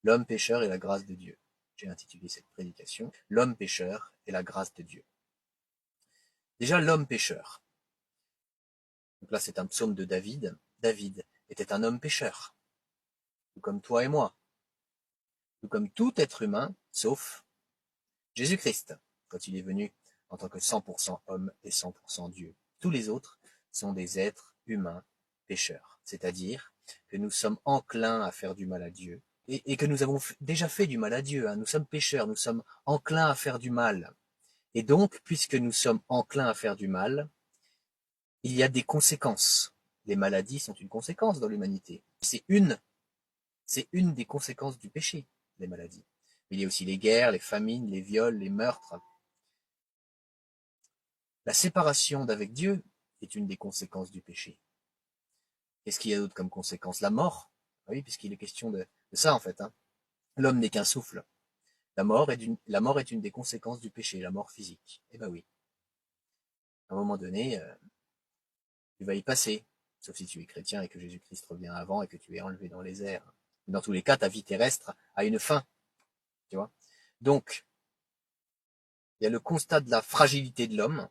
L'homme pécheur et la grâce de Dieu. J'ai intitulé cette prédication « L'homme pécheur et la grâce de Dieu ». Déjà, l'homme pécheur. Donc là, c'est un psaume de David. David était un homme pécheur, tout comme toi et moi, tout comme tout être humain, sauf Jésus-Christ, quand il est venu en tant que 100% homme et 100% Dieu. Tous les autres sont des êtres humains pécheurs, c'est-à-dire que nous sommes enclins à faire du mal à Dieu, et que nous avons déjà fait du mal à Dieu. Nous sommes pécheurs, nous sommes enclins à faire du mal. Et donc, puisque nous sommes enclins à faire du mal, il y a des conséquences. Les maladies sont une conséquence dans l'humanité. C'est une des conséquences du péché, les maladies. Mais il y a aussi les guerres, les famines, les viols, les meurtres. La séparation d'avec Dieu est une des conséquences du péché. Qu'est-ce qu'il y a d'autre comme conséquence? La mort. Oui, puisqu'il est question de ça en fait. L'homme n'est qu'un souffle. La mort est une des conséquences du péché, la mort physique. Eh ben oui. À un moment donné, tu vas y passer. Sauf si tu es chrétien et que Jésus-Christ revient avant et que tu es enlevé dans les airs. Dans tous les cas, ta vie terrestre a une fin. Tu vois? Donc, il y a le constat de la fragilité de l'homme,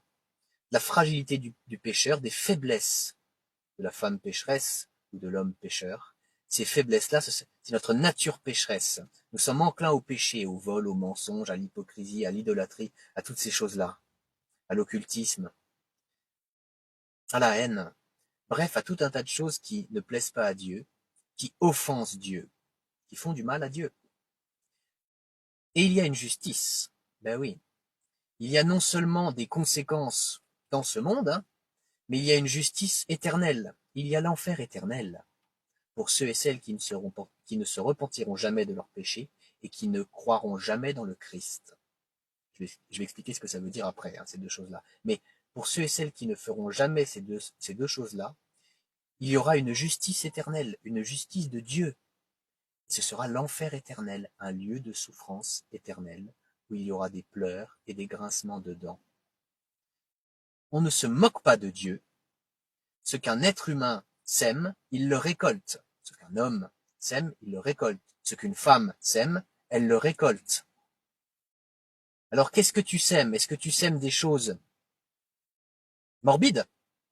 la fragilité du pécheur, des faiblesses de la femme pécheresse ou de l'homme pécheur. Ces faiblesses-là, c'est notre nature pécheresse. Nous sommes enclins au péché, au vol, au mensonge, à l'hypocrisie, à l'idolâtrie, à toutes ces choses-là, à l'occultisme, à la haine, bref, à tout un tas de choses qui ne plaisent pas à Dieu, qui offensent Dieu, qui font du mal à Dieu. Et il y a une justice. Ben oui. Il y a non seulement des conséquences dans ce monde, mais il y a une justice éternelle. Il y a l'enfer éternel pour ceux et celles qui ne se repentiront jamais de leurs péchés et qui ne croiront jamais dans le Christ. Je vais expliquer ce que ça veut dire après, ces deux choses-là. Mais pour ceux et celles qui ne feront jamais ces deux choses-là, il y aura une justice éternelle, une justice de Dieu. Ce sera l'enfer éternel, un lieu de souffrance éternelle, où il y aura des pleurs et des grincements de dents. On ne se moque pas de Dieu. Ce qu'un être humain sème, il le récolte. Ce qu'un homme sème, il le récolte. Ce qu'une femme sème, elle le récolte. Alors qu'est-ce que tu sèmes? Est-ce que tu sèmes des choses morbides,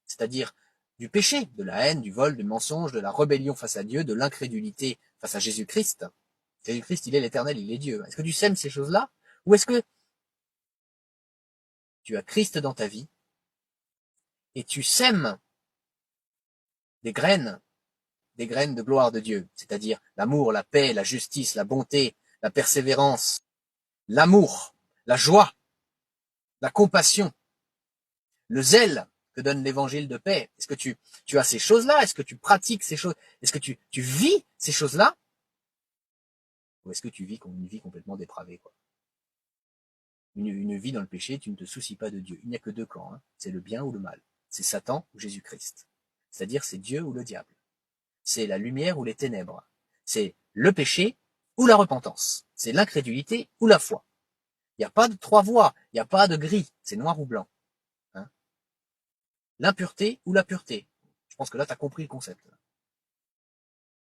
c'est-à-dire du péché, de la haine, du vol, du mensonge, de la rébellion face à Dieu, de l'incrédulité face à Jésus-Christ? Jésus-Christ, il est l'éternel, il est Dieu. Est-ce que tu sèmes ces choses-là? Ou est-ce que tu as Christ dans ta vie et tu sèmes des graines de gloire de Dieu, c'est-à-dire l'amour, la paix, la justice, la bonté, la persévérance, l'amour, la joie, la compassion, le zèle que donne l'évangile de paix. Est-ce que tu as ces choses-là? Est-ce que tu pratiques ces choses? Est-ce que tu vis ces choses-là? Ou est-ce que tu vis une vie complètement dépravée, quoi? Une vie dans le péché, tu ne te soucies pas de Dieu. Il n'y a que deux camps, c'est le bien ou le mal. C'est Satan ou Jésus-Christ. C'est-à-dire c'est Dieu ou le diable. C'est la lumière ou les ténèbres. C'est le péché ou la repentance. C'est l'incrédulité ou la foi. Il n'y a pas de trois voies, il n'y a pas de gris, c'est noir ou blanc. L'impureté ou la pureté. Je pense que là, tu as compris le concept.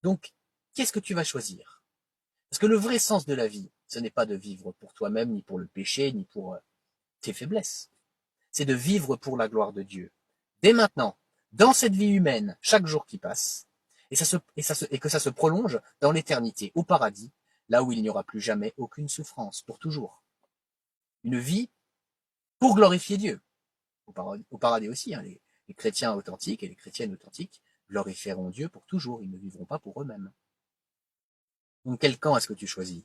Donc, qu'est-ce que tu vas choisir? Parce que le vrai sens de la vie, ce n'est pas de vivre pour toi-même, ni pour le péché, ni pour tes faiblesses. C'est de vivre pour la gloire de Dieu. Dès maintenant, dans cette vie humaine, chaque jour qui passe, et que ça se prolonge dans l'éternité, au paradis, là où il n'y aura plus jamais aucune souffrance, pour toujours. Une vie pour glorifier Dieu. Au paradis aussi, les chrétiens authentiques et les chrétiennes authentiques glorifieront Dieu pour toujours, ils ne vivront pas pour eux-mêmes. Donc quel camp est-ce que tu choisis?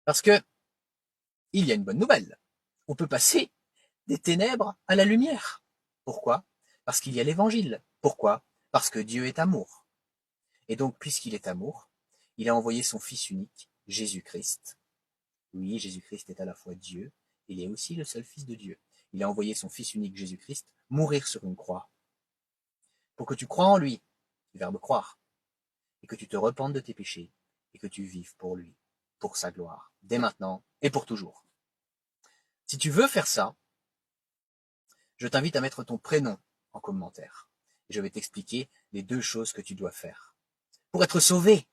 Parce que il y a une bonne nouvelle. On peut passer des ténèbres à la lumière. Pourquoi? Parce qu'il y a l'évangile. Pourquoi? Parce que Dieu est amour. Et donc, puisqu'il est amour, il a envoyé son Fils unique, Jésus-Christ. Oui, Jésus-Christ est à la fois Dieu, il est aussi le seul Fils de Dieu. Il a envoyé son Fils unique, Jésus-Christ, mourir sur une croix. Pour que tu crois en lui, le verbe croire, et que tu te repentes de tes péchés, et que tu vives pour lui, pour sa gloire, dès maintenant et pour toujours. Si tu veux faire ça, je t'invite à mettre ton prénom en commentaire. Et je vais t'expliquer les deux choses que tu dois faire pour être sauvé.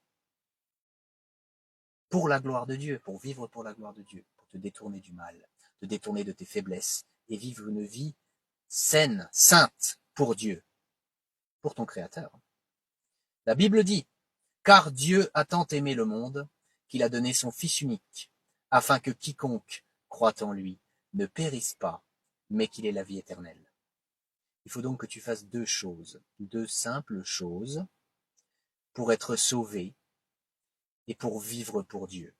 pour la gloire de Dieu, pour vivre pour la gloire de Dieu, pour te détourner du mal, te détourner de tes faiblesses et vivre une vie saine, sainte pour Dieu, pour ton Créateur. La Bible dit, car Dieu a tant aimé le monde qu'il a donné son Fils unique, afin que quiconque croit en lui ne périsse pas, mais qu'il ait la vie éternelle. Il faut donc que tu fasses deux choses, deux simples choses, pour être sauvé et pour vivre pour Dieu.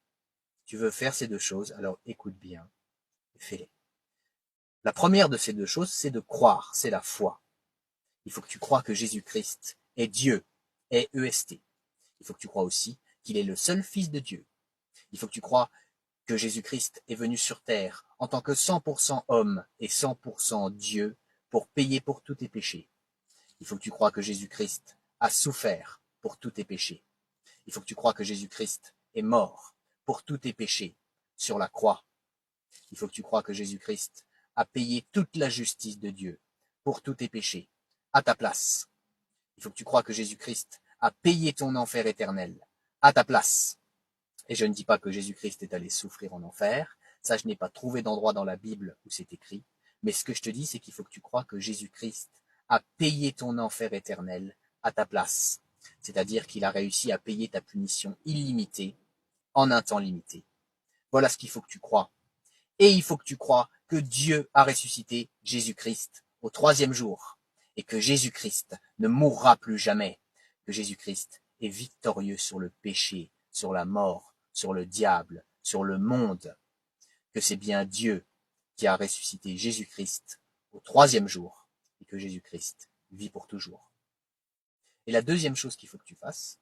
Tu veux faire ces deux choses, alors écoute bien et fais-les. La première de ces deux choses, c'est de croire, c'est la foi. Il faut que tu crois que Jésus-Christ est Dieu, est EST. Il faut que tu crois aussi qu'il est le seul Fils de Dieu. Il faut que tu crois que Jésus-Christ est venu sur terre en tant que 100% homme et 100% Dieu pour payer pour tous tes péchés. Il faut que tu crois que Jésus-Christ a souffert pour tous tes péchés. Il faut que tu crois que Jésus-Christ est mort pour tous tes péchés sur la croix. Il faut que tu crois que Jésus-Christ a payé toute la justice de Dieu pour tous tes péchés, à ta place. Il faut que tu crois que Jésus-Christ a payé ton enfer éternel, à ta place. Et je ne dis pas que Jésus-Christ est allé souffrir en enfer, ça je n'ai pas trouvé d'endroit dans la Bible où c'est écrit, mais ce que je te dis, c'est qu'il faut que tu crois que Jésus-Christ a payé ton enfer éternel à ta place. C'est-à-dire qu'il a réussi à payer ta punition illimitée en un temps limité. Voilà ce qu'il faut que tu crois. Et il faut que tu crois que Dieu a ressuscité Jésus-Christ au 3e jour et que Jésus-Christ ne mourra plus jamais, que Jésus-Christ est victorieux sur le péché, sur la mort, sur le diable, sur le monde, que c'est bien Dieu qui a ressuscité Jésus-Christ au 3e jour et que Jésus-Christ vit pour toujours. Et la deuxième chose qu'il faut que tu fasses,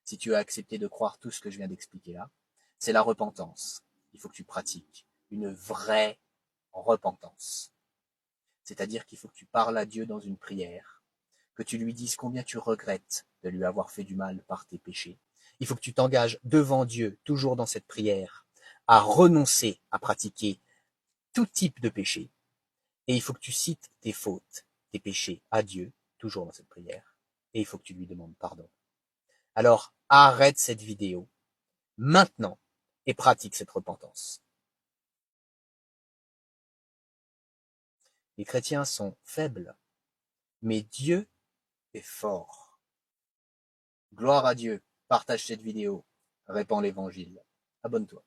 si tu as accepté de croire tout ce que je viens d'expliquer là, c'est la repentance. Il faut que tu pratiques une vraie repentance. C'est-à-dire qu'il faut que tu parles à Dieu dans une prière, que tu lui dises combien tu regrettes de lui avoir fait du mal par tes péchés. Il faut que tu t'engages devant Dieu, toujours dans cette prière, à renoncer à pratiquer tout type de péché. Et il faut que tu cites tes fautes, tes péchés à Dieu, toujours dans cette prière. Et il faut que tu lui demandes pardon. Alors, arrête cette vidéo maintenant et pratique cette repentance. Les chrétiens sont faibles, mais Dieu est fort. Gloire à Dieu, partage cette vidéo, répands l'évangile, abonne-toi.